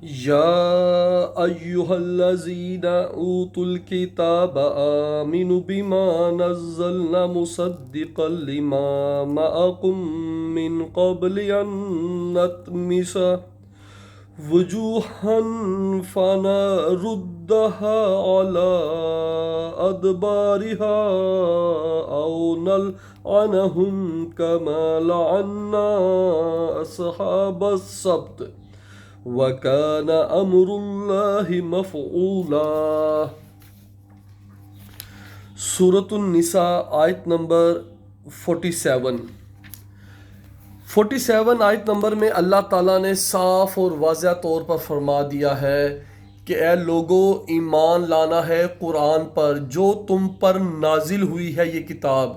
يا أيها الذين أوتوا الكتاب آمنوا بما نزلنا مصدقا لما معكم من قبل أن نطمس وجوها فنردها على أدبارها أو نلعنهم كما لعنا أصحاب السبت وَكَانَ أَمْرُ اللَّهِ مَفْعُولًا۔ سورۃ النساء آیت نمبر 47 آیت نمبر میں اللہ تعالیٰ نے صاف اور واضح طور پر فرما دیا ہے کہ اے لوگو ایمان لانا ہے قرآن پر جو تم پر نازل ہوئی ہے یہ کتاب،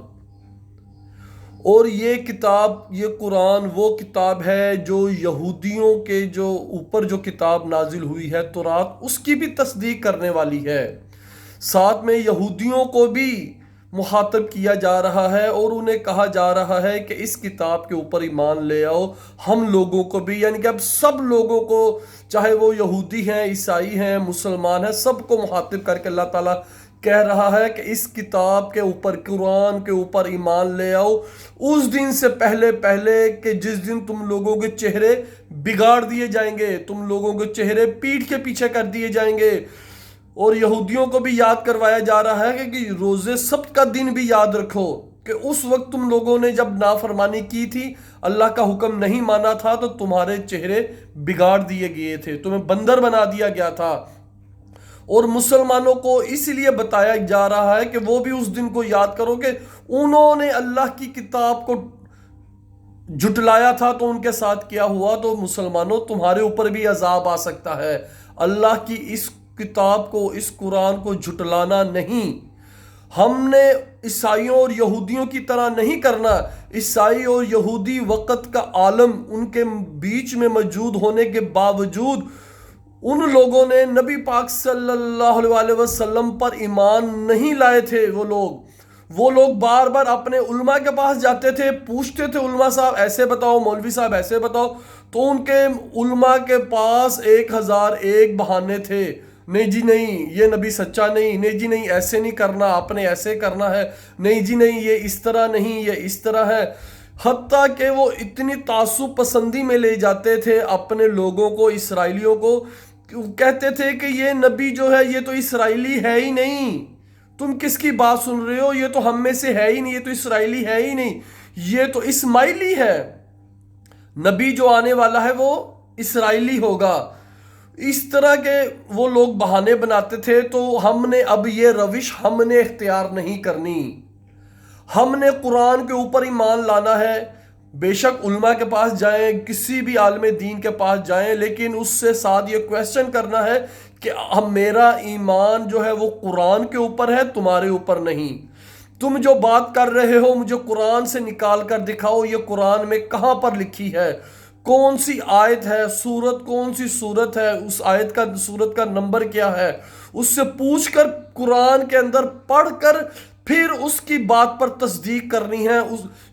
اور یہ کتاب یہ قرآن وہ کتاب ہے جو یہودیوں کے جو اوپر جو کتاب نازل ہوئی ہے تورات، اس کی بھی تصدیق کرنے والی ہے۔ ساتھ میں یہودیوں کو بھی مخاطب کیا جا رہا ہے اور انہیں کہا جا رہا ہے کہ اس کتاب کے اوپر ایمان لے آؤ۔ ہم لوگوں کو بھی، یعنی کہ اب سب لوگوں کو، چاہے وہ یہودی ہیں، عیسائی ہیں، مسلمان ہیں، سب کو مخاطب کر کے اللہ تعالیٰ کہہ رہا ہے کہ اس کتاب کے اوپر، قرآن کے اوپر ایمان لے آؤ اس دن سے پہلے کہ جس دن تم لوگوں کے چہرے بگاڑ دیے جائیں گے، تم لوگوں کے چہرے پیٹھ کے پیچھے کر دیے جائیں گے۔ اور یہودیوں کو بھی یاد کروایا جا رہا ہے کہ روزے سبت کا دن بھی یاد رکھو کہ اس وقت تم لوگوں نے جب نافرمانی کی تھی، اللہ کا حکم نہیں مانا تھا، تو تمہارے چہرے بگاڑ دیے گئے تھے، تمہیں بندر بنا دیا گیا تھا۔ اور مسلمانوں کو اس لیے بتایا جا رہا ہے کہ وہ بھی اس دن کو یاد کرو کہ انہوں نے اللہ کی کتاب کو جھٹلایا تھا تو ان کے ساتھ کیا ہوا۔ تو مسلمانوں تمہارے اوپر بھی عذاب آ سکتا ہے۔ اللہ کی اس کتاب کو، اس قرآن کو جھٹلانا نہیں۔ ہم نے عیسائیوں اور یہودیوں کی طرح نہیں کرنا۔ عیسائی اور یہودی وقت کا عالم ان کے بیچ میں موجود ہونے کے باوجود ان لوگوں نے نبی پاک صلی اللہ علیہ وسلم پر ایمان نہیں لائے تھے۔ وہ لوگ بار بار اپنے علماء کے پاس جاتے تھے، پوچھتے تھے علماء صاحب ایسے بتاؤ، مولوی صاحب ایسے بتاؤ، تو ان کے علماء کے پاس 1001 بہانے تھے۔ نہیں جی نہیں، یہ نبی سچا نہیں، نہیں جی نہیں ایسے نہیں کرنا، آپ نے ایسے کرنا ہے، نہیں جی نہیں یہ اس طرح نہیں، یہ اس طرح ہے۔ حتیٰ کہ وہ اتنی تعصب پسندی میں لے جاتے تھے اپنے لوگوں کو، اسرائیلیوں کو، کہتے تھے کہ یہ نبی جو ہے یہ تو اسرائیلی ہے ہی نہیں، تم کس کی بات سن رہے ہو، یہ تو ہم میں سے ہے ہی نہیں، یہ تو اسرائیلی ہے ہی نہیں، یہ تو اسماعیلی ہے، نبی جو آنے والا ہے وہ اسرائیلی ہوگا۔ اس طرح کے وہ لوگ بہانے بناتے تھے۔ تو ہم نے اب یہ روش ہم نے اختیار نہیں کرنی، ہم نے قرآن کے اوپر ایمان لانا ہے۔ بے شک علماء کے پاس جائیں، کسی بھی عالم دین کے پاس جائیں، لیکن اس سے ساتھ یہ کویسچن کرنا ہے کہ میرا ایمان جو ہے وہ قرآن کے اوپر ہے، تمہارے اوپر نہیں۔ تم جو بات کر رہے ہو مجھے قرآن سے نکال کر دکھاؤ، یہ قرآن میں کہاں پر لکھی ہے، کون سی آیت ہے، سورت کون سی سورت ہے، اس آیت کا سورت کا نمبر کیا ہے، اس سے پوچھ کر قرآن کے اندر پڑھ کر پھر اس کی بات پر تصدیق کرنی ہے۔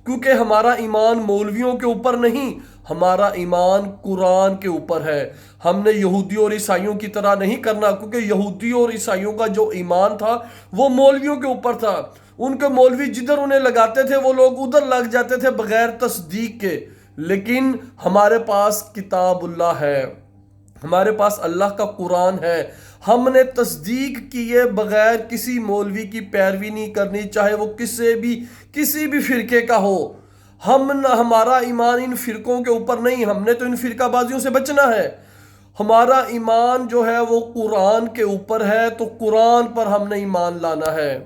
کیونکہ ہمارا ایمان مولویوں کے اوپر نہیں، ہمارا ایمان قرآن کے اوپر ہے۔ ہم نے یہودیوں اور عیسائیوں کی طرح نہیں کرنا، کیونکہ یہودیوں اور عیسائیوں کا جو ایمان تھا وہ مولویوں کے اوپر تھا۔ ان کے مولوی جدھر انہیں لگاتے تھے وہ لوگ ادھر لگ جاتے تھے بغیر تصدیق کے۔ لیکن ہمارے پاس کتاب اللہ ہے، ہمارے پاس اللہ کا قرآن ہے، ہم نے تصدیق کیے بغیر کسی مولوی کی پیروی نہیں کرنی، چاہے وہ کسی بھی فرقے کا ہو۔ ہمارا ایمان ان فرقوں کے اوپر نہیں، ہم نے تو ان فرقہ بازیوں سے بچنا ہے۔ ہمارا ایمان جو ہے وہ قرآن کے اوپر ہے، تو قرآن پر ہم نے ایمان لانا ہے۔